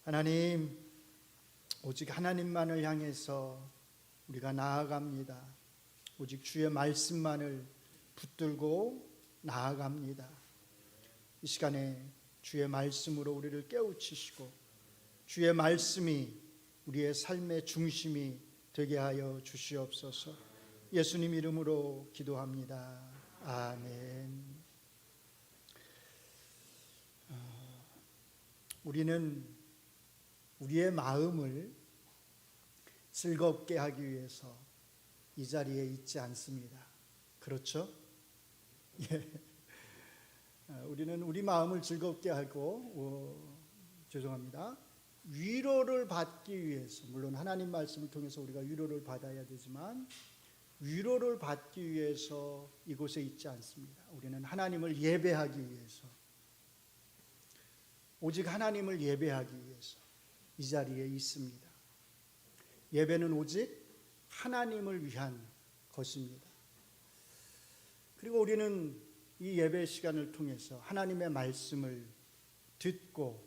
하나님, 오직 하나님만을 향해서 우리가 나아갑니다. 오직 주의 말씀만을 붙들고 나아갑니다. 이 시간에 주의 말씀으로 우리를 깨우치시고 주의 말씀이 우리의 삶의 중심이 되게 하여 주시옵소서. 예수님 이름으로 기도합니다. 아멘. 우리는 우리의 마음을 즐겁게 하기 위해서 이 자리에 있지 않습니다. 그렇죠? 예. 우리는 우리 마음을 즐겁게 하고 위로를 받기 위해서, 물론 하나님 말씀을 통해서 우리가 위로를 받아야 되지만 위로를 받기 위해서 이곳에 있지 않습니다. 우리는 하나님을 예배하기 위해서, 오직 하나님을 예배하기 위해서 이 자리에 있습니다. 예배는 오직 하나님을 위한 것입니다. 그리고 우리는 이 예배 시간을 통해서 하나님의 말씀을 듣고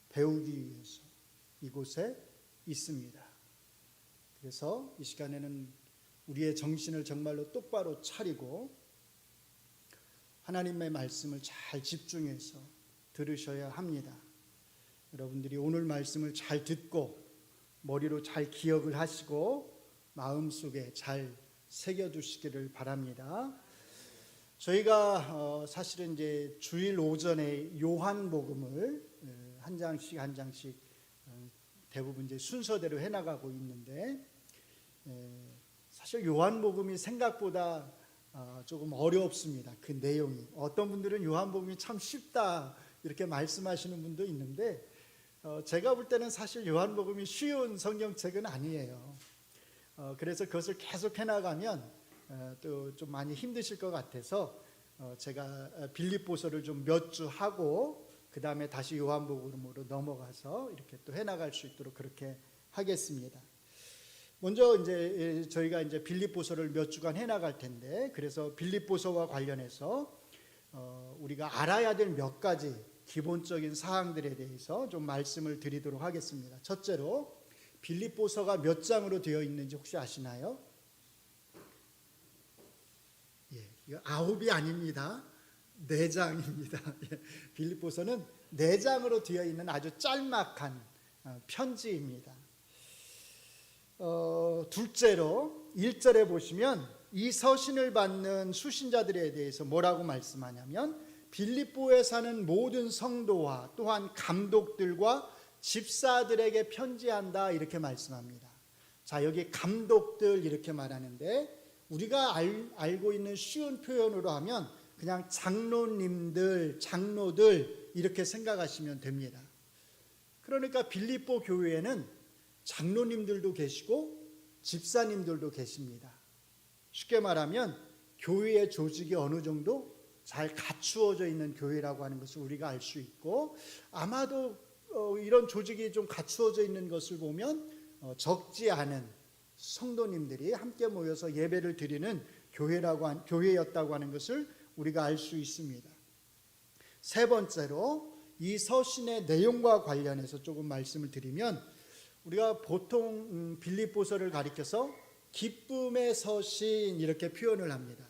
배우기 위해서 이곳에 있습니다. 그래서 이 시간에는 우리의 정신을 정말로 똑바로 차리고 하나님의 말씀을 잘 집중해서 들으셔야 합니다. 여러분들이 오늘 말씀을 잘 듣고 머리로 잘 기억을 하시고 마음속에 잘 새겨두시기를 바랍니다. 저희가 사실은 이제 주일 오전에 요한복음을 한 장씩 대부분 이제 순서대로 해나가고 있는데, 사실 요한복음이 생각보다 조금 어렵습니다. 그 내용이. 어떤 분들은 요한복음이 참 쉽다 이렇게 말씀하시는 분도 있는데, 제가 볼 때는 사실 요한복음이 쉬운 성경책은 아니에요. 그래서 그것을 계속 해나가면 또 좀 많이 힘드실 것 같아서 제가 빌립보서를 좀 몇 주 하고 그 다음에 다시 요한복음으로 넘어가서 이렇게 또 해나갈 수 있도록 그렇게 하겠습니다. 먼저 이제 저희가 이제 빌립보서를 몇 주간 해나갈 텐데, 그래서 빌립보서와 관련해서 우리가 알아야 될 몇 가지 기본적인 사항들에 대해서 좀 말씀을 드리도록 하겠습니다. 첫째로 빌립보서가 몇 장으로 되어 있는지 혹시 아시나요? 이거 9이 아닙니다. 4장입니다. 빌립보서는 4장으로 되어 있는 아주 짤막한 편지입니다. 둘째로 1절에 보시면 이 서신을 받는 수신자들에 대해서 뭐라고 말씀하냐면, 빌립보에 사는 모든 성도와 또한 감독들과 집사들에게 편지한다 이렇게 말씀합니다. 자, 여기 감독들 이렇게 말하는데, 우리가 알고 있는 쉬운 표현으로 하면 그냥 장로님들, 장로들 이렇게 생각하시면 됩니다. 그러니까 빌립보 교회에는 장로님들도 계시고 집사님들도 계십니다. 쉽게 말하면 교회의 조직이 어느 정도 잘 갖추어져 있는 교회라고 하는 것을 우리가 알 수 있고, 아마도 이런 조직이 좀 갖추어져 있는 것을 보면 적지 않은 성도님들이 함께 모여서 예배를 드리는 교회였다고 하는 것을 우리가 알 수 있습니다. 세 번째로 이 서신의 내용과 관련해서 조금 말씀을 드리면, 우리가 보통 빌립보서를 가리켜서 기쁨의 서신 이렇게 표현을 합니다.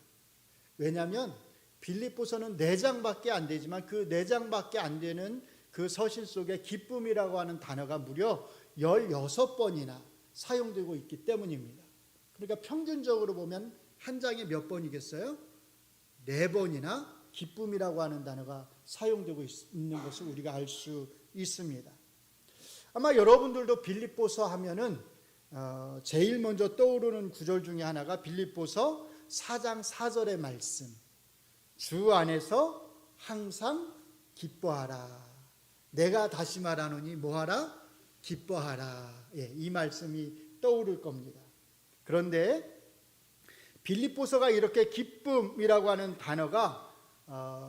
왜냐하면 빌립보서는 4장밖에 안 되지만 그 4장밖에 안 되는 그 서신 속에 기쁨이라고 하는 단어가 무려 16번이나 사용되고 있기 때문입니다. 그러니까 평균적으로 보면 한 장에 몇 번이겠어요? 4번이나 기쁨이라고 하는 단어가 사용되고 있는 것을 우리가 알 수 있습니다. 아마 여러분들도 빌립보서 하면은 제일 먼저 떠오르는 구절 중에 하나가 빌립보서 4장 4절의 말씀, 주 안에서 항상 기뻐하라. 내가 다시 말하노니 뭐하라? 기뻐하라. 이 말씀이 떠오를 겁니다. 그런데 빌립보서가 이렇게 기쁨이라고 하는 단어가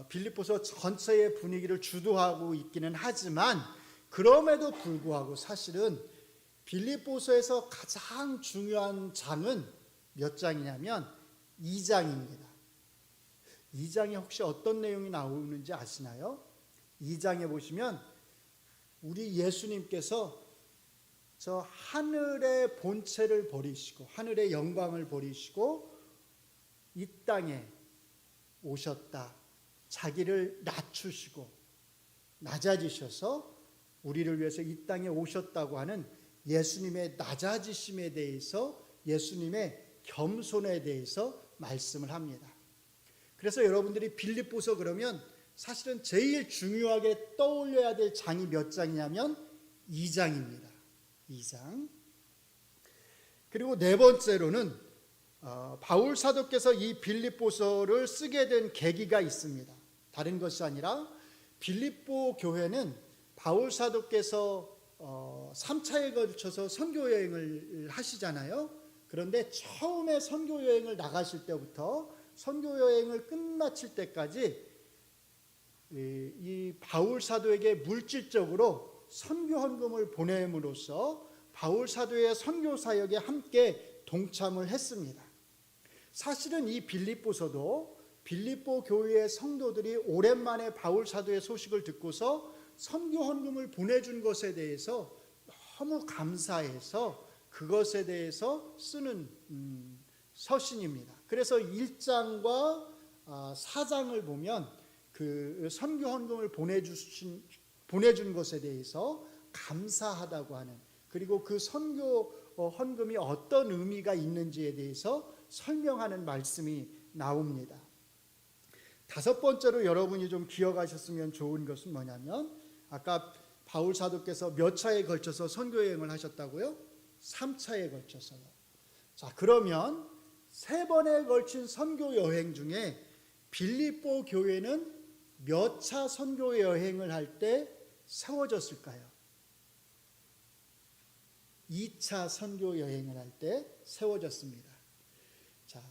빌립보서 전체의 분위기를 주도하고 있기는 하지만, 그럼에도 불구하고 사실은 빌립보서에서 가장 중요한 장은 몇 장이냐면 2장입니다. 2장에 혹시 어떤 내용이 나오는지 아시나요? 2장에 보시면 우리 예수님께서 저 하늘의 본체를 버리시고 하늘의 영광을 버리시고 이 땅에 오셨다. 자기를 낮추시고 낮아지셔서 우리를 위해서 이 땅에 오셨다고 하는 예수님의 낮아지심에 대해서, 예수님의 겸손에 대해서 말씀을 합니다. 그래서 여러분들이 빌립보서 그러면 사실은 제일 중요하게 떠올려야 될 장이 몇 장이냐면 2장입니다. 2장. 그리고 네 번째로는 바울 사도께서 이 빌립보서를 쓰게 된 계기가 있습니다. 다른 것이 아니라 빌립보 교회는 바울 사도께서 3차에 걸쳐서 선교 여행을 하시잖아요. 그런데 처음에 선교 여행을 나가실 때부터 선교 여행을 끝마칠 때까지 이 바울 사도에게 물질적으로 선교 헌금을 보냄으로써 바울 사도의 선교 사역에 함께 동참을 했습니다. 사실은 이 빌립보서도 빌립보 교회의 성도들이 오랜만에 바울 사도의 소식을 듣고서 선교 헌금을 보내준 것에 대해서 너무 감사해서 그것에 대해서 쓰는 서신입니다. 그래서 1장과 4장을 보면 그 선교 헌금을 보내준 것에 대해서 감사하다고 하는, 그리고 그 선교 헌금이 어떤 의미가 있는지에 대해서 설명하는 말씀이 나옵니다. 다섯 번째로 여러분이 좀 기억하셨으면 좋은 것은 뭐냐면, 아까 바울 사도께서 몇 차에 걸쳐서 선교 여행을 하셨다고요? 3차에 걸쳐서요. 자, 그러면 3번에 걸친 선교 여행 중에 빌립보 교회는 몇 차 선교 여행을 할 때 세워졌을까요? 2차 선교 여행을 할 때 세워졌습니다. 자,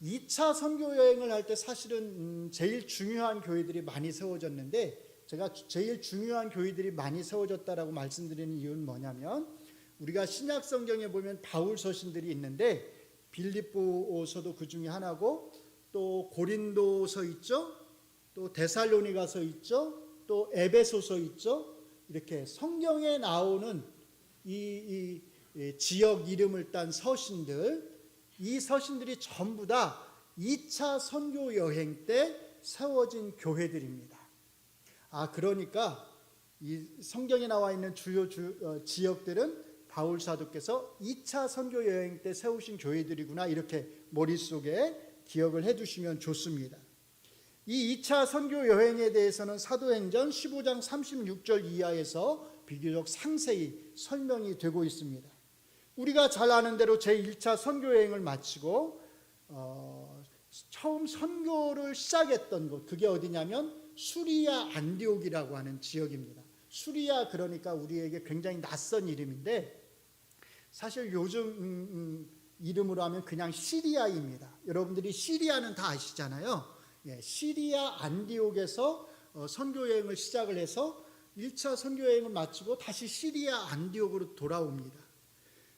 2차 선교 여행을 할 때 사실은 제일 중요한 교회들이 많이 세워졌는데, 제가 제일 중요한 교회들이 많이 세워졌다라고 말씀드리는 이유는 뭐냐면, 우리가 신약 성경에 보면 바울 서신들이 있는데 빌립보서도 그 중에 하나고, 또 고린도서 있죠, 또 데살로니가서 있죠, 또 에베소서 있죠. 이렇게 성경에 나오는 이 지역 이름을 딴 서신들, 이 서신들이 전부 다 2차 선교 여행 때 세워진 교회들입니다. 그러니까 이 성경에 나와 있는 주요 지역들은 바울 사도께서 2차 선교 여행 때 세우신 교회들이구나, 이렇게 머릿속에 기억을 해두시면 좋습니다. 이 2차 선교 여행에 대해서는 사도행전 15장 36절 이하에서 비교적 상세히 설명이 되고 있습니다. 우리가 잘 아는 대로 제1차 선교 여행을 마치고 처음 선교를 시작했던 곳, 그게 어디냐면 수리아 안디옥이라고 하는 지역입니다. 수리아, 그러니까 우리에게 굉장히 낯선 이름인데 사실 요즘 이름으로 하면 그냥 시리아입니다. 여러분들이 시리아는 다 아시잖아요. 시리아 안디옥에서 선교 여행을 시작을 해서 1차 선교 여행을 마치고 다시 시리아 안디옥으로 돌아옵니다.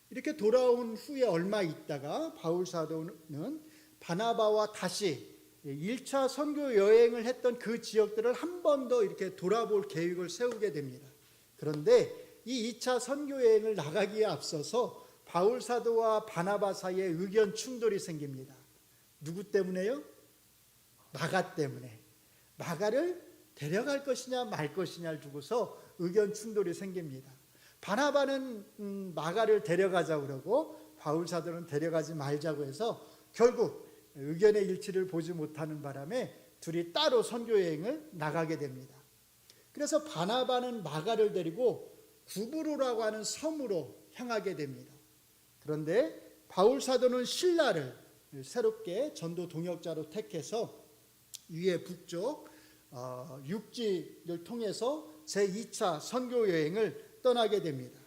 이렇게 돌아온 후에 얼마 있다가 바울 사도는 바나바와 다시 1차 선교 여행을 했던 그 지역들을 한 번 더 이렇게 돌아볼 계획을 세우게 됩니다. 그런데 이 2차 선교 여행을 나가기에 앞서서 바울 사도와 바나바 사이에 의견 충돌이 생깁니다. 누구 때문에요? 마가 때문에. 마가를 데려갈 것이냐 말 것이냐를 두고서 의견 충돌이 생깁니다. 바나바는 마가를 데려가자고 그러고 바울 사도는 데려가지 말자고 해서 결국 의견의 일치를 보지 못하는 바람에 둘이 따로 선교 여행을 나가게 됩니다. 그래서 바나바는 마가를 데리고 구브로라고 하는 섬으로 향하게 됩니다. 그런데 바울 사도는 실라를 새롭게 전도 동역자로 택해서 위에 북쪽 육지를 통해서 제2차 선교 여행을 떠나게 됩니다.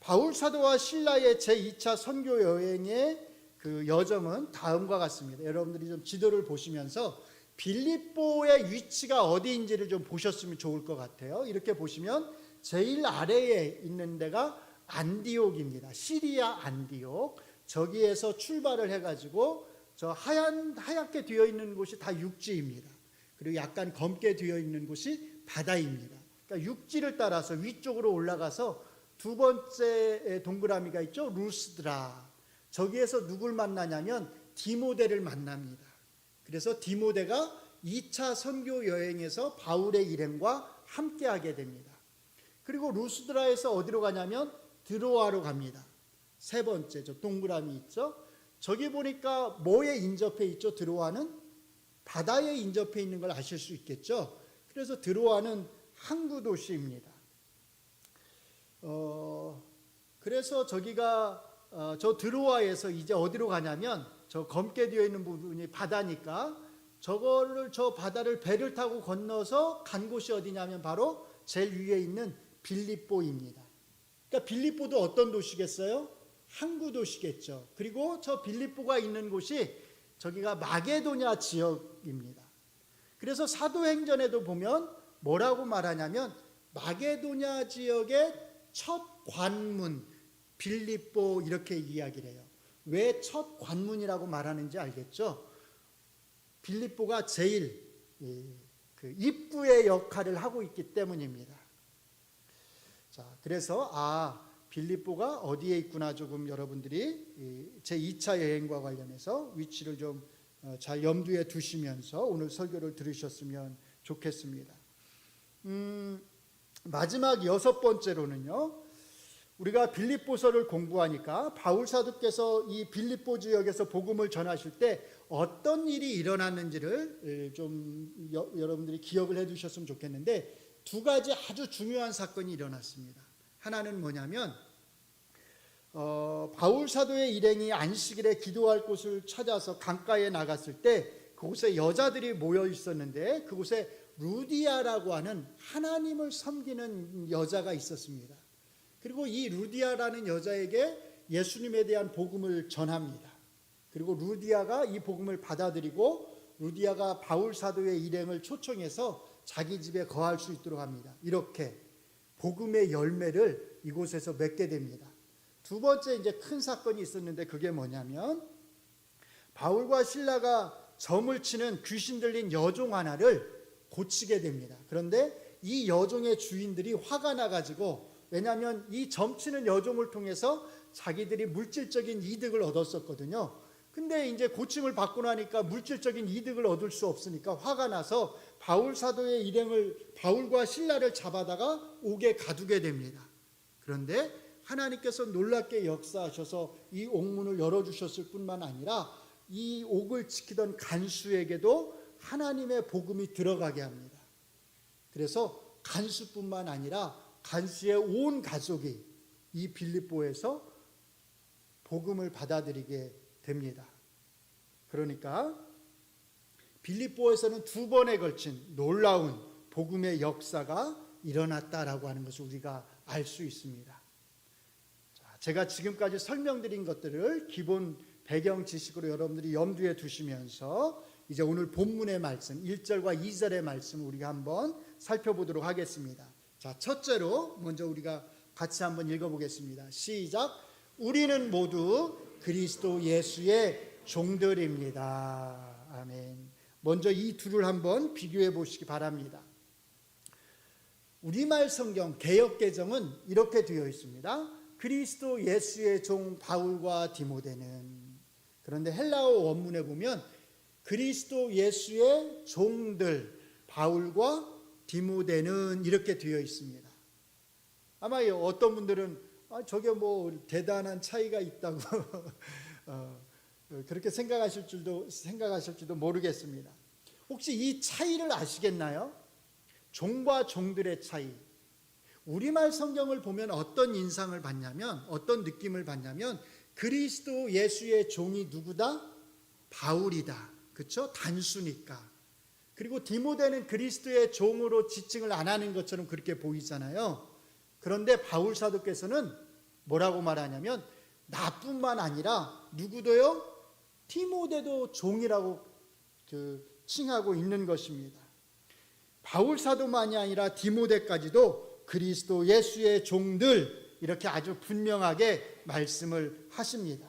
바울 사도와 실라의 제2차 선교 여행의 그 여정은 다음과 같습니다. 여러분들이 좀 지도를 보시면서 빌립보의 위치가 어디인지를 좀 보셨으면 좋을 것 같아요. 이렇게 보시면 제일 아래에 있는 데가 안디옥입니다. 시리아 안디옥. 저기에서 출발을 해가지고 저 하얗게 되어 있는 곳이 다 육지입니다. 그리고 약간 검게 되어 있는 곳이 바다입니다. 그러니까 육지를 따라서 위쪽으로 올라가서 두 번째 동그라미가 있죠. 루스드라. 저기에서 누굴 만나냐면 디모데를 만납니다. 그래서 디모데가 2차 선교 여행에서 바울의 일행과 함께하게 됩니다. 그리고 루스드라에서 어디로 가냐면 드로아로 갑니다. 세 번째 저 동그라미 있죠. 저기 보니까 뭐에 인접해 있죠? 드로아는 바다에 인접해 있는 걸 아실 수 있겠죠. 그래서 드로아는 항구 도시입니다. 그래서 저기가 저 드로아에서 이제 어디로 가냐면 저 검게 되어 있는 부분이 바다니까 저 바다를 배를 타고 건너서 간 곳이 어디냐면 바로 제일 위에 있는 빌립보입니다. 그러니까 빌립보도 어떤 도시겠어요? 항구 도시겠죠. 그리고 저 빌립보가 있는 곳이 저기가 마게도냐 지역입니다. 그래서 사도행전에도 보면 뭐라고 말하냐면 마게도냐 지역의 첫 관문 빌립보 이렇게 이야기를 해요. 왜 첫 관문이라고 말하는지 알겠죠? 빌립보가 제일 그 입구의 역할을 하고 있기 때문입니다. 자, 그래서 빌립보가 어디에 있구나 조금 여러분들이 제 2차 여행과 관련해서 위치를 좀 잘 염두에 두시면서 오늘 설교를 들으셨으면 좋겠습니다. 마지막 6번째로는요. 우리가 빌립보서를 공부하니까 바울 사도께서 이 빌립보 지역에서 복음을 전하실 때 어떤 일이 일어났는지를 좀 여러분들이 기억을 해 두셨으면 좋겠는데 두 가지 아주 중요한 사건이 일어났습니다. 하나는 뭐냐면 바울 사도의 일행이 안식일에 기도할 곳을 찾아서 강가에 나갔을 때 그곳에 여자들이 모여 있었는데 그곳에 루디아라고 하는 하나님을 섬기는 여자가 있었습니다. 그리고 이 루디아라는 여자에게 예수님에 대한 복음을 전합니다. 그리고 루디아가 이 복음을 받아들이고 루디아가 바울 사도의 일행을 초청해서 자기 집에 거할 수 있도록 합니다. 이렇게 복음의 열매를 이곳에서 맺게 됩니다. 두 번째 이제 큰 사건이 있었는데 그게 뭐냐면 바울과 실라가 점을 치는 귀신 들린 여종 하나를 고치게 됩니다. 그런데 이 여종의 주인들이 화가 나가지고 왜냐하면 이 점치는 여종을 통해서 자기들이 물질적인 이득을 얻었었거든요. 근데 이제 고침을 받고 나니까 물질적인 이득을 얻을 수 없으니까 화가 나서 바울 사도의 일행을 바울과 실라를 잡아다가 옥에 가두게 됩니다. 그런데 하나님께서 놀랍게 역사하셔서 이 옥문을 열어주셨을 뿐만 아니라 이 옥을 지키던 간수에게도 하나님의 복음이 들어가게 합니다. 그래서 간수뿐만 아니라 간수의 온 가족이 이 빌립보에서 복음을 받아들이게 됩니다. 그러니까 빌립보에서는 두 번에 걸친 놀라운 복음의 역사가 일어났다라고 하는 것을 우리가 알 수 있습니다. 제가 지금까지 설명드린 것들을 기본 배경 지식으로 여러분들이 염두에 두시면서 이제 오늘 본문의 말씀 1절과 2절의 말씀 우리가 한번 살펴보도록 하겠습니다. 자, 첫째로 먼저 우리가 같이 한번 읽어보겠습니다. 시작. 우리는 모두 그리스도 예수의 종들입니다. 아멘. 먼저 이 둘을 한번 비교해 보시기 바랍니다. 우리말 성경 개역개정은 이렇게 되어 있습니다. 그리스도 예수의 종 바울과 디모데는. 그런데 헬라어 원문에 보면 그리스도 예수의 종들 바울과 디모데는 이렇게 되어 있습니다. 아마 어떤 분들은 저게 뭐 대단한 차이가 있다고 그렇게 생각하실지도 모르겠습니다. 혹시 이 차이를 아시겠나요? 종과 종들의 차이. 우리말 성경을 보면 어떤 인상을 받냐면 어떤 느낌을 받냐면 그리스도 예수의 종이 누구다? 바울이다. 그렇죠? 단수니까. 그리고 디모데는 그리스도의 종으로 지칭을 안 하는 것처럼 그렇게 보이잖아요. 그런데 바울 사도께서는 뭐라고 말하냐면 나뿐만 아니라 누구도요? 디모데도 종이라고 칭하고 있는 것입니다. 바울 사도만이 아니라 디모데까지도 그리스도 예수의 종들 이렇게 아주 분명하게 말씀을 하십니다.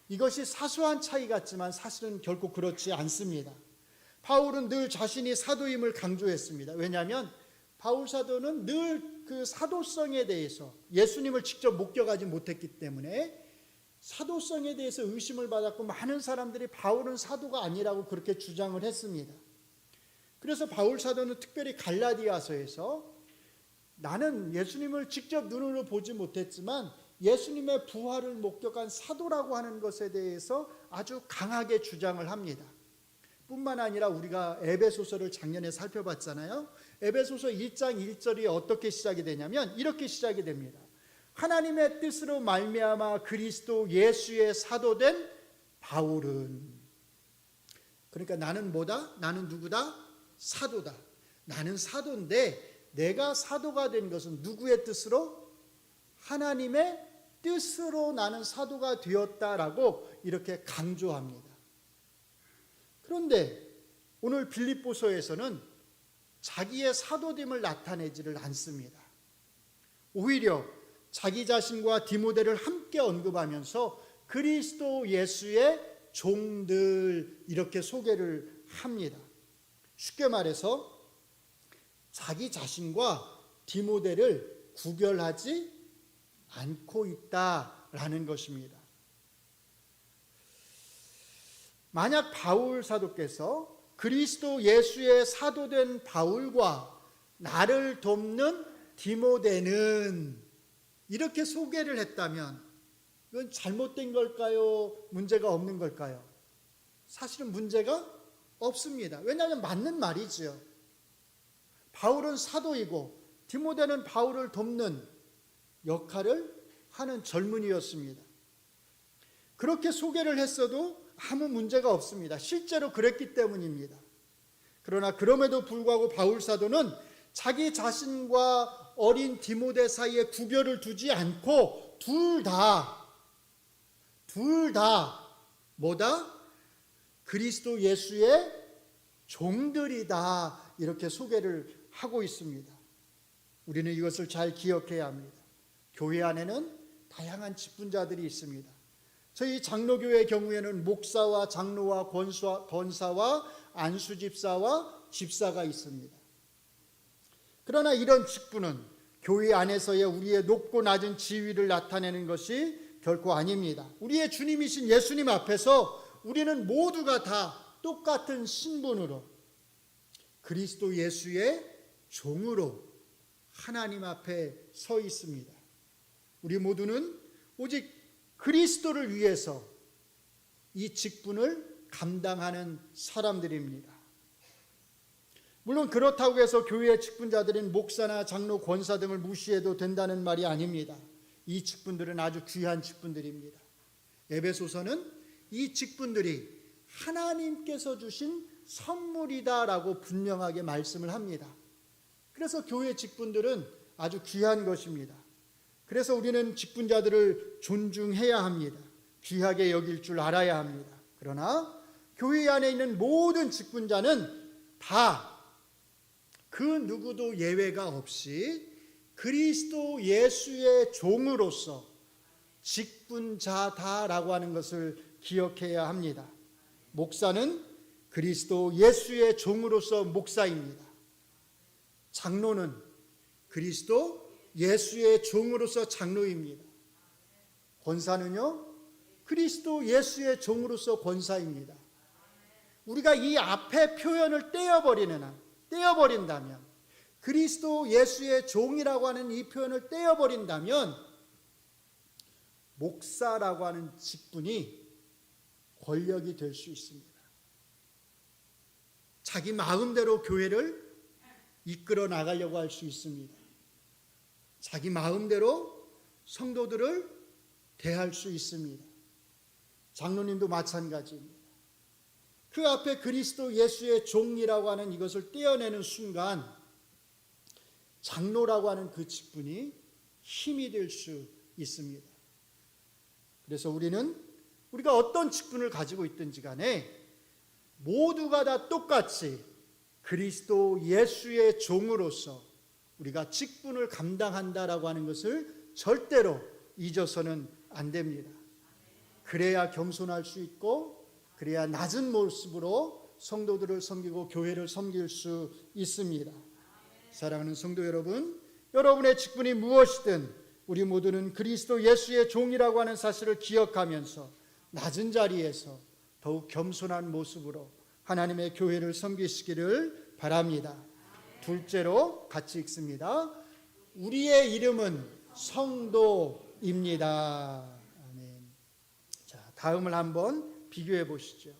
이것이 사소한 차이 같지만 사실은 결코 그렇지 않습니다. 바울은 늘 자신이 사도임을 강조했습니다. 왜냐하면 바울 사도는 늘 그 사도성에 대해서 예수님을 직접 목격하지 못했기 때문에 사도성에 대해서 의심을 받았고 많은 사람들이 바울은 사도가 아니라고 그렇게 주장을 했습니다. 그래서 바울 사도는 특별히 갈라디아서에서 나는 예수님을 직접 눈으로 보지 못했지만 예수님의 부활을 목격한 사도라고 하는 것에 대해서 아주 강하게 주장을 합니다. 뿐만 아니라 우리가 에베소서를 작년에 살펴봤잖아요. 에베소서 1장 1절이 어떻게 시작이 되냐면 이렇게 시작이 됩니다. 하나님의 뜻으로 말미암아 그리스도 예수의 사도된 바울은, 그러니까 나는 뭐다? 나는 누구다? 사도다. 나는 사도인데 내가 사도가 된 것은 누구의 뜻으로? 하나님의 뜻으로 나는 사도가 되었다라고 이렇게 강조합니다. 그런데 오늘 빌립보서에서는 자기의 사도됨을 나타내지를 않습니다. 오히려 자기 자신과 디모데를 함께 언급하면서 그리스도 예수의 종들 이렇게 소개를 합니다. 쉽게 말해서 자기 자신과 디모데를 구별하지 않고 있다라는 것입니다. 만약 바울 사도께서 그리스도 예수의 사도된 바울과 나를 돕는 디모데는 이렇게 소개를 했다면 이건 잘못된 걸까요? 문제가 없는 걸까요? 사실은 문제가 없습니다. 왜냐하면 맞는 말이지요. 바울은 사도이고 디모데는 바울을 돕는 역할을 하는 젊은이였습니다. 그렇게 소개를 했어도 아무 문제가 없습니다. 실제로 그랬기 때문입니다. 그러나 그럼에도 불구하고 바울 사도는 자기 자신과 어린 디모데 사이에 구별을 두지 않고 둘 다 뭐다? 그리스도 예수의 종들이다 이렇게 소개를 하고 있습니다. 우리는 이것을 잘 기억해야 합니다. 교회 안에는 다양한 직분자들이 있습니다. 저희 장로교회의 경우에는 목사와 장로와 권사와 안수집사와 집사가 있습니다. 그러나 이런 직분은 교회 안에서의 우리의 높고 낮은 지위를 나타내는 것이 결코 아닙니다. 우리의 주님이신 예수님 앞에서 우리는 모두가 다 똑같은 신분으로 그리스도 예수의 종으로 하나님 앞에 서 있습니다. 우리 모두는 오직 그리스도를 위해서 이 직분을 감당하는 사람들입니다. 물론 그렇다고 해서 교회의 직분자들인 목사나 장로, 권사 등을 무시해도 된다는 말이 아닙니다. 이 직분들은 아주 귀한 직분들입니다. 에베소서는 이 직분들이 하나님께서 주신 선물이다라고 분명하게 말씀을 합니다. 그래서 교회 직분들은 아주 귀한 것입니다. 그래서 우리는 직분자들을 존중해야 합니다. 귀하게 여길 줄 알아야 합니다. 그러나 교회 안에 있는 모든 직분자는 다 그 누구도 예외가 없이 그리스도 예수의 종으로서 직분자다라고 하는 것을 기억해야 합니다. 목사는 그리스도 예수의 종으로서 목사입니다. 장로는 그리스도 예수의 종으로서 장로입니다. 권사는요, 그리스도 예수의 종으로서 권사입니다. 우리가 이 앞에 표현을 떼어버린다면, 그리스도 예수의 종이라고 하는 이 표현을 떼어버린다면 목사라고 하는 직분이 권력이 될 수 있습니다. 자기 마음대로 교회를 이끌어 나가려고 할 수 있습니다. 자기 마음대로 성도들을 대할 수 있습니다. 장로님도 마찬가지입니다. 그 앞에 그리스도 예수의 종이라고 하는 이것을 떼어내는 순간 장로라고 하는 그 직분이 힘이 될 수 있습니다. 그래서 우리가 어떤 직분을 가지고 있든지 간에 모두가 다 똑같이 그리스도 예수의 종으로서 우리가 직분을 감당한다라고 하는 것을 절대로 잊어서는 안 됩니다. 그래야 겸손할 수 있고 그래야 낮은 모습으로 성도들을 섬기고 교회를 섬길 수 있습니다. 사랑하는 성도 여러분, 여러분의 직분이 무엇이든 우리 모두는 그리스도 예수의 종이라고 하는 사실을 기억하면서 낮은 자리에서 더욱 겸손한 모습으로 하나님의 교회를 섬기시기를 바랍니다. 둘째로 같이 읽습니다. 우리의 이름은 성도입니다. 아멘. 자, 다음을 한번 비교해 보시죠.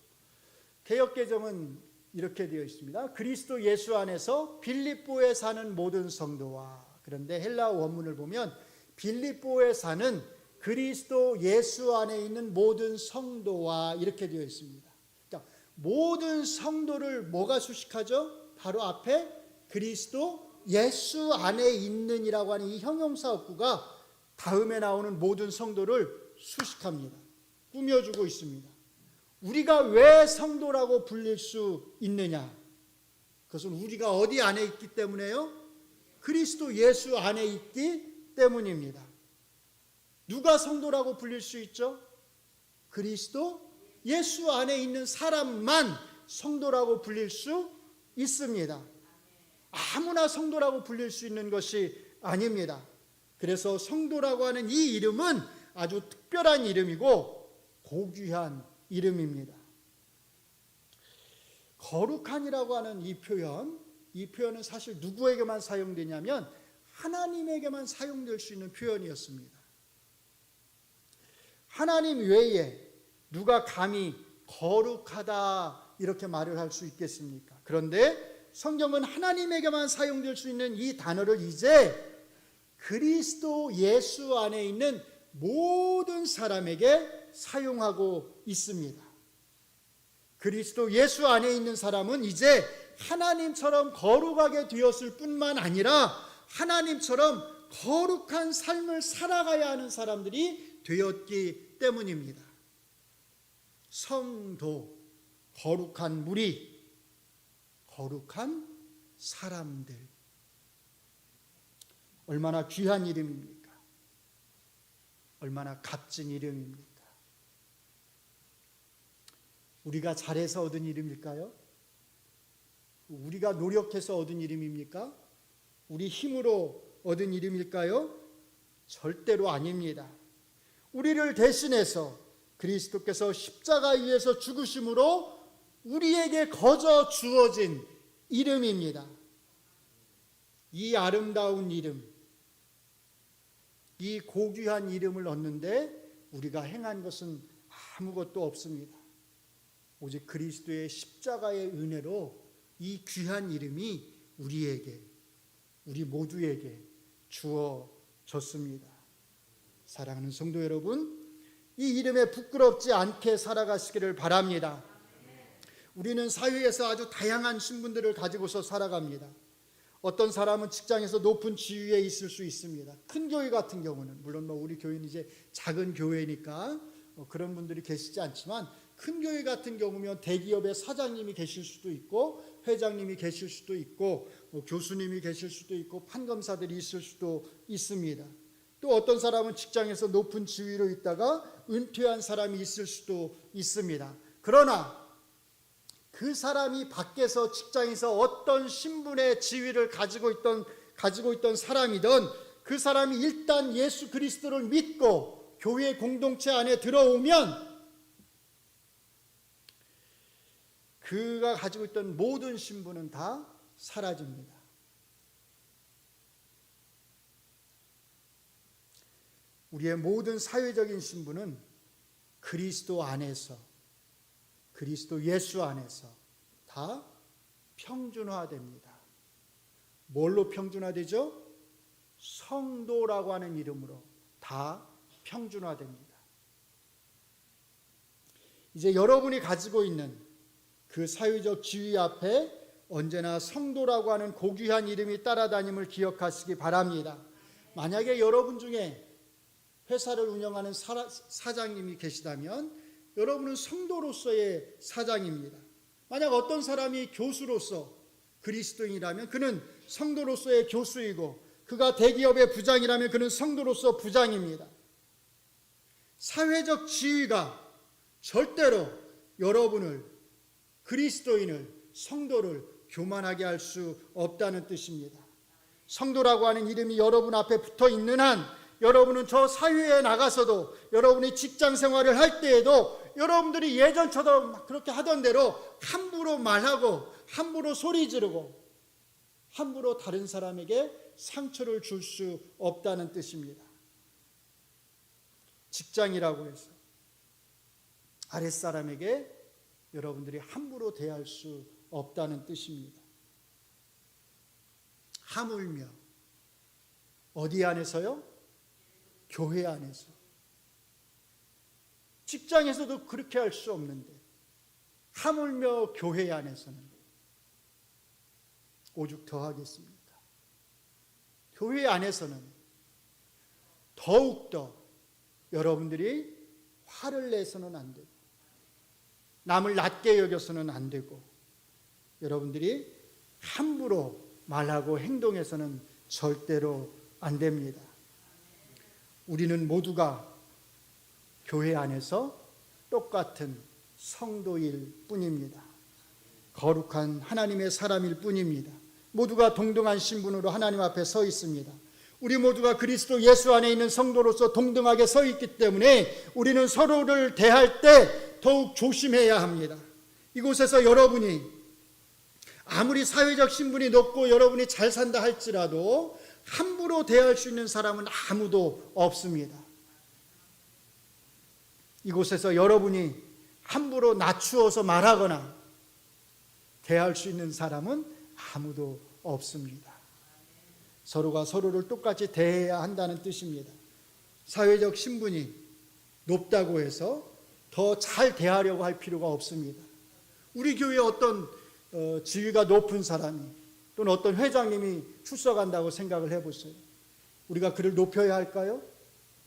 개역개정은 이렇게 되어 있습니다. 그리스도 예수 안에서 빌립보에 사는 모든 성도와, 그런데 헬라 원문을 보면 빌립보에 사는 그리스도 예수 안에 있는 모든 성도와 이렇게 되어 있습니다. 그러니까 모든 성도를 뭐가 수식하죠? 바로 앞에 그리스도 예수 안에 있는이라고 하는 이 형용사 어구가 다음에 나오는 모든 성도를 수식합니다. 꾸며주고 있습니다. 우리가 왜 성도라고 불릴 수 있느냐? 그것은 우리가 어디 안에 있기 때문에요? 그리스도 예수 안에 있기 때문입니다. 누가 성도라고 불릴 수 있죠? 그리스도 예수 안에 있는 사람만 성도라고 불릴 수 있습니다. 아무나 성도라고 불릴 수 있는 것이 아닙니다. 그래서 성도라고 하는 이 이름은 아주 특별한 이름이고 고귀한 이름입니다. 거룩한이라고 하는 이 표현은 사실 누구에게만 사용되냐면 하나님에게만 사용될 수 있는 표현이었습니다. 하나님 외에 누가 감히 거룩하다 이렇게 말을 할 수 있겠습니까? 그런데 성경은 하나님에게만 사용될 수 있는 이 단어를 이제 그리스도 예수 안에 있는 모든 사람에게 사용하고 있습니다. 그리스도 예수 안에 있는 사람은 이제 하나님처럼 거룩하게 되었을 뿐만 아니라 하나님처럼 거룩한 삶을 살아가야 하는 사람들이 되었기 때문입니다. 성도, 거룩한 무리, 거룩한 사람들. 얼마나 귀한 이름입니까? 얼마나 값진 이름입니까? 우리가 잘해서 얻은 이름일까요? 우리가 노력해서 얻은 이름입니까? 우리 힘으로 얻은 이름일까요? 절대로 아닙니다. 우리를 대신해서 그리스도께서 십자가 위에서 죽으심으로 우리에게 거저 주어진 이름입니다. 이 아름다운 이름, 이 고귀한 이름을 얻는데 우리가 행한 것은 아무것도 없습니다. 오직 그리스도의 십자가의 은혜로 이 귀한 이름이 우리에게, 우리 모두에게 주어졌습니다. 사랑하는 성도 여러분, 이 이름에 부끄럽지 않게 살아가시기를 바랍니다. 우리는 사회에서 아주 다양한 신분들을 가지고서 살아갑니다. 어떤 사람은 직장에서 높은 지위에 있을 수 있습니다. 큰 교회 같은 경우는, 물론 우리 교회는 이제 작은 교회니까 그런 분들이 계시지 않지만, 큰 교회 같은 경우면 대기업의 사장님이 계실 수도 있고 회장님이 계실 수도 있고 교수님이 계실 수도 있고 판검사들이 있을 수도 있습니다. 또 어떤 사람은 직장에서 높은 지위로 있다가 은퇴한 사람이 있을 수도 있습니다. 그러나 그 사람이 밖에서 직장에서 어떤 신분의 지위를 가지고 있던 사람이든 그 사람이 일단 예수 그리스도를 믿고 교회 공동체 안에 들어오면 그가 가지고 있던 모든 신분은 다 사라집니다. 우리의 모든 사회적인 신분은 그리스도 안에서, 그리스도 예수 안에서 다 평준화됩니다. 뭘로 평준화되죠? 성도라고 하는 이름으로 다 평준화됩니다. 이제 여러분이 가지고 있는 그 사회적 지위 앞에 언제나 성도라고 하는 고귀한 이름이 따라다님을 기억하시기 바랍니다. 만약에 여러분 중에 회사를 운영하는 사장님이 계시다면 여러분은 성도로서의 사장입니다. 만약 어떤 사람이 교수로서 그리스도인이라면 그는 성도로서의 교수이고, 그가 대기업의 부장이라면 그는 성도로서 부장입니다. 사회적 지위가 절대로 여러분을, 그리스도인을, 성도를 교만하게 할 수 없다는 뜻입니다. 성도라고 하는 이름이 여러분 앞에 붙어 있는 한 여러분은 저 사회에 나가서도 여러분이 직장 생활을 할 때에도 여러분들이 예전처럼 그렇게 하던 대로 함부로 말하고 함부로 소리 지르고 함부로 다른 사람에게 상처를 줄 수 없다는 뜻입니다. 직장이라고 해서 아랫사람에게 여러분들이 함부로 대할 수 없다는 뜻입니다. 하물며 어디 안에서요? 교회 안에서. 직장에서도 그렇게 할 수 없는데 하물며 교회 안에서는 오죽 더 하겠습니까? 교회 안에서는 더욱더 여러분들이 화를 내서는 안 되고 남을 낮게 여겨서는 안 되고 여러분들이 함부로 말하고 행동해서는 절대로 안 됩니다. 우리는 모두가 교회 안에서 똑같은 성도일 뿐입니다. 거룩한 하나님의 사람일 뿐입니다. 모두가 동등한 신분으로 하나님 앞에 서 있습니다. 우리 모두가 그리스도 예수 안에 있는 성도로서 동등하게 서 있기 때문에 우리는 서로를 대할 때 더욱 조심해야 합니다. 이곳에서 여러분이 아무리 사회적 신분이 높고 여러분이 잘 산다 할지라도 함부로 대할 수 있는 사람은 아무도 없습니다. 이곳에서 여러분이 함부로 낮추어서 말하거나 대할 수 있는 사람은 아무도 없습니다. 서로가 서로를 똑같이 대해야 한다는 뜻입니다. 사회적 신분이 높다고 해서 더 잘 대하려고 할 필요가 없습니다. 우리 교회에 어떤 지위가 높은 사람이 또는 어떤 회장님이 출석한다고 생각을 해보세요. 우리가 그를 높여야 할까요?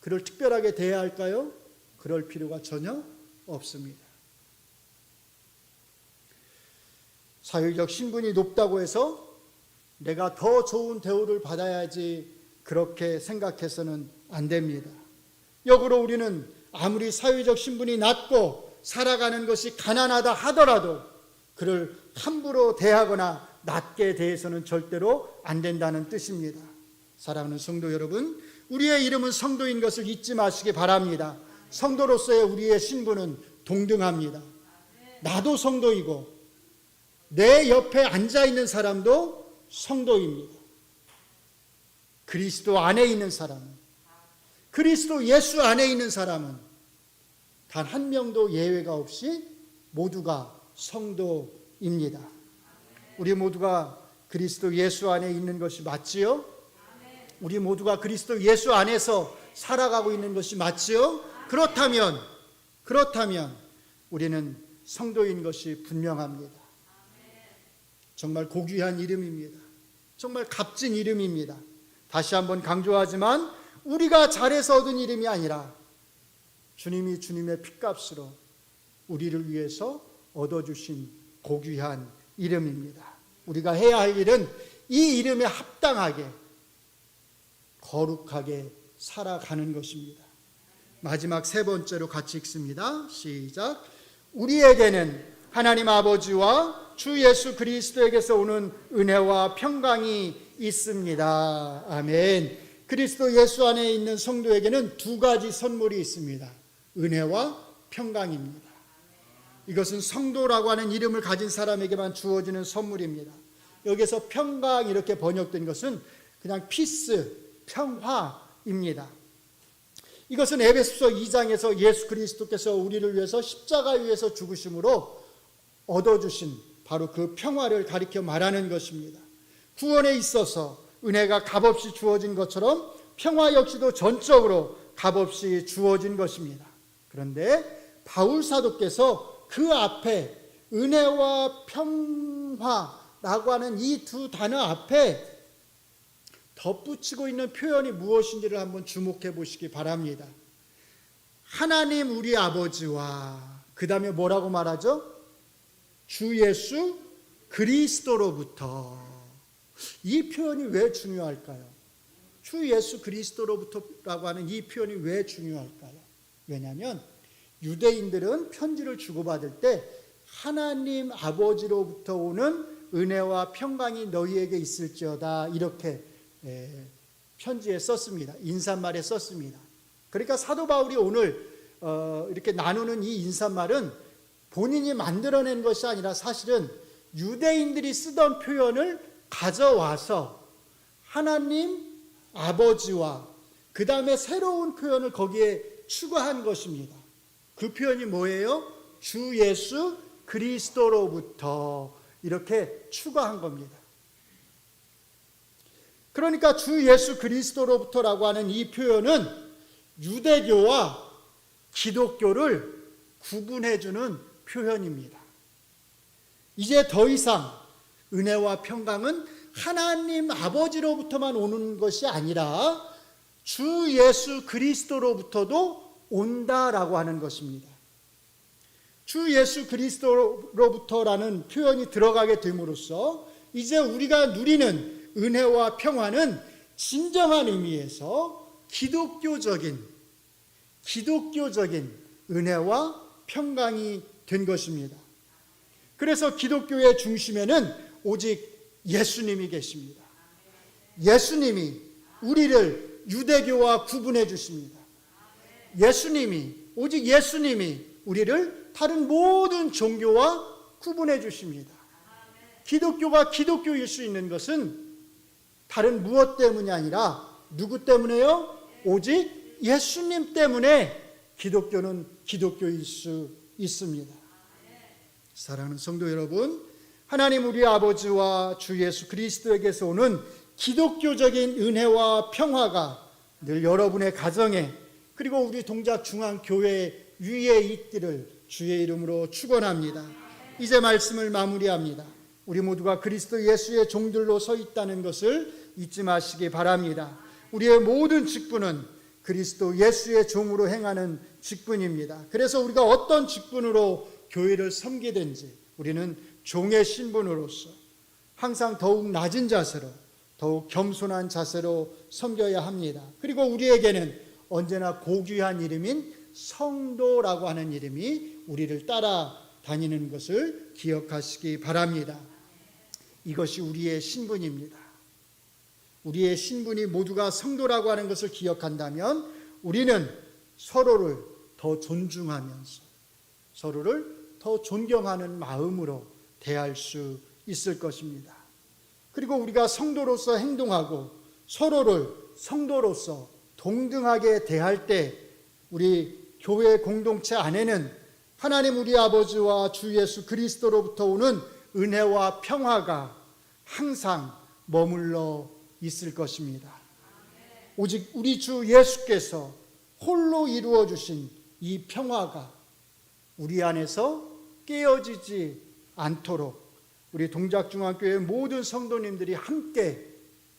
그를 특별하게 대해야 할까요? 그럴 필요가 전혀 없습니다. 사회적 신분이 높다고 해서 내가 더 좋은 대우를 받아야지 그렇게 생각해서는 안 됩니다. 역으로 우리는 아무리 사회적 신분이 낮고 살아가는 것이 가난하다 하더라도 그를 함부로 대하거나 낮게 대해서는 절대로 안 된다는 뜻입니다. 사랑하는 성도 여러분, 우리의 이름은 성도인 것을 잊지 마시기 바랍니다. 성도로서의 우리의 신분은 동등합니다. 나도 성도이고 내 옆에 앉아있는 사람도 성도입니다. 그리스도 안에 있는 사람은, 그리스도 예수 안에 있는 사람은 단 한 명도 예외가 없이 모두가 성도입니다. 우리 모두가 그리스도 예수 안에 있는 것이 맞지요? 우리 모두가 그리스도 예수 안에서 살아가고 있는 것이 맞지요? 그렇다면 우리는 성도인 것이 분명합니다. 정말 고귀한 이름입니다. 정말 값진 이름입니다. 다시 한번 강조하지만 우리가 잘해서 얻은 이름이 아니라 주님이 주님의 핏값으로 우리를 위해서 얻어주신 고귀한 이름입니다. 우리가 해야 할 일은 이 이름에 합당하게 거룩하게 살아가는 것입니다. 마지막 세 번째로 같이 읽습니다. 시작. 우리에게는 하나님 아버지와 주 예수 그리스도에게서 오는 은혜와 평강이 있습니다. 아멘. 그리스도 예수 안에 있는 성도에게는 두 가지 선물이 있습니다. 은혜와 평강입니다. 이것은 성도라고 하는 이름을 가진 사람에게만 주어지는 선물입니다. 여기서 평강 이렇게 번역된 것은 그냥 피스, 평화입니다. 이것은 에베소서 2장에서 예수 그리스도께서 우리를 위해서 십자가 위에서 죽으심으로 얻어주신 바로 그 평화를 가리켜 말하는 것입니다. 구원에 있어서 은혜가 값없이 주어진 것처럼 평화 역시도 전적으로 값없이 주어진 것입니다. 그런데 바울 사도께서 그 앞에 은혜와 평화라고 하는 이 두 단어 앞에 덧붙이고 있는 표현이 무엇인지를 한번 주목해 보시기 바랍니다. 하나님 우리 아버지와 그 다음에 뭐라고 말하죠? 주 예수 그리스도로부터. 이 표현이 왜 중요할까요? 주 예수 그리스도로부터라고 하는 이 표현이 왜 중요할까요? 왜냐하면 유대인들은 편지를 주고받을 때 하나님 아버지로부터 오는 은혜와 평강이 너희에게 있을지어다 이렇게 편지에 썼습니다. 인사말에 썼습니다. 그러니까 사도 바울이 오늘 이렇게 나누는 이 인사말은 본인이 만들어낸 것이 아니라 사실은 유대인들이 쓰던 표현을 가져와서 하나님 아버지와 그 다음에 새로운 표현을 거기에 추가한 것입니다. 그 표현이 뭐예요? 주 예수 그리스도로부터 이렇게 추가한 겁니다. 그러니까 주 예수 그리스도로부터라고 하는 이 표현은 유대교와 기독교를 구분해주는 표현입니다. 이제 더 이상 은혜와 평강은 하나님 아버지로부터만 오는 것이 아니라 주 예수 그리스도로부터도 온다라고 하는 것입니다. 주 예수 그리스도로부터라는 표현이 들어가게 됨으로써 이제 우리가 누리는 은혜와 평화는 진정한 의미에서 기독교적인 은혜와 평강이 된 것입니다. 그래서 기독교의 중심에는 오직 예수님이 계십니다. 예수님이 우리를 유대교와 구분해 주십니다. 오직 예수님이 우리를 다른 모든 종교와 구분해 주십니다. 기독교가 기독교일 수 있는 것은 다른 무엇 때문이 아니라 누구 때문에요? 오직 예수님 때문에 기독교는 기독교일 수 있습니다. 사랑하는 성도 여러분, 하나님 우리 아버지와 주 예수 그리스도에게서 오는 기독교적인 은혜와 평화가 늘 여러분의 가정에 그리고 우리 동작중앙교회 위에 있기를 주의 이름으로 축원합니다. 이제 말씀을 마무리합니다. 우리 모두가 그리스도 예수의 종들로 서 있다는 것을 잊지 마시기 바랍니다. 우리의 모든 직분은 그리스도 예수의 종으로 행하는 직분입니다. 그래서 우리가 어떤 직분으로 교회를 섬기든지 우리는 종의 신분으로서 항상 더욱 낮은 자세로 더욱 겸손한 자세로 섬겨야 합니다. 그리고 우리에게는 언제나 고귀한 이름인 성도라고 하는 이름이 우리를 따라다니는 것을 기억하시기 바랍니다. 이것이 우리의 신분입니다. 우리의 신분이 모두가 성도라고 하는 것을 기억한다면 우리는 서로를 더 존중하면서 서로를 더 존경하는 마음으로 대할 수 있을 것입니다. 그리고 우리가 성도로서 행동하고 서로를 성도로서 동등하게 대할 때 우리 교회 공동체 안에는 하나님 우리 아버지와 주 예수 그리스도로부터 오는 은혜와 평화가 항상 머물러 있을 것입니다. 오직 우리 주 예수께서 홀로 이루어 주신 이 평화가 우리 안에서 깨어지지 않도록 우리 동작중앙교회 모든 성도님들이 함께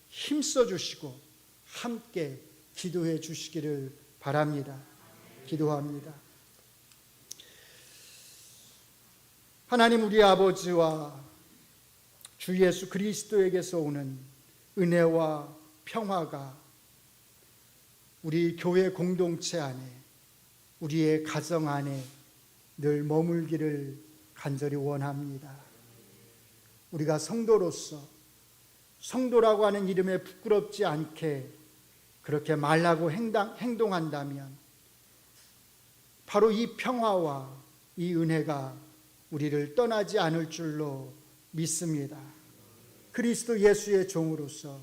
힘써 주시고 함께 기도해 주시기를 바랍니다. 기도합니다. 하나님 우리 아버지와 주 예수 그리스도에게서 오는 은혜와 평화가 우리 교회 공동체 안에 우리의 가정 안에 늘 머물기를 간절히 원합니다. 우리가 성도로서 성도라고 하는 이름에 부끄럽지 않게 그렇게 말하고 행동한다면 바로 이 평화와 이 은혜가 우리를 떠나지 않을 줄로 믿습니다. 그리스도 예수의 종으로서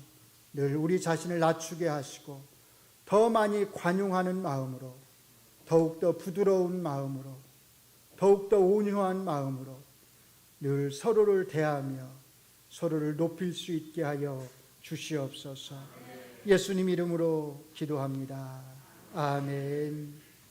늘 우리 자신을 낮추게 하시고 더 많이 관용하는 마음으로 더욱더 부드러운 마음으로 더욱더 온유한 마음으로 늘 서로를 대하며 서로를 높일 수 있게 하여 주시옵소서. 예수님 이름으로 기도합니다. 아멘.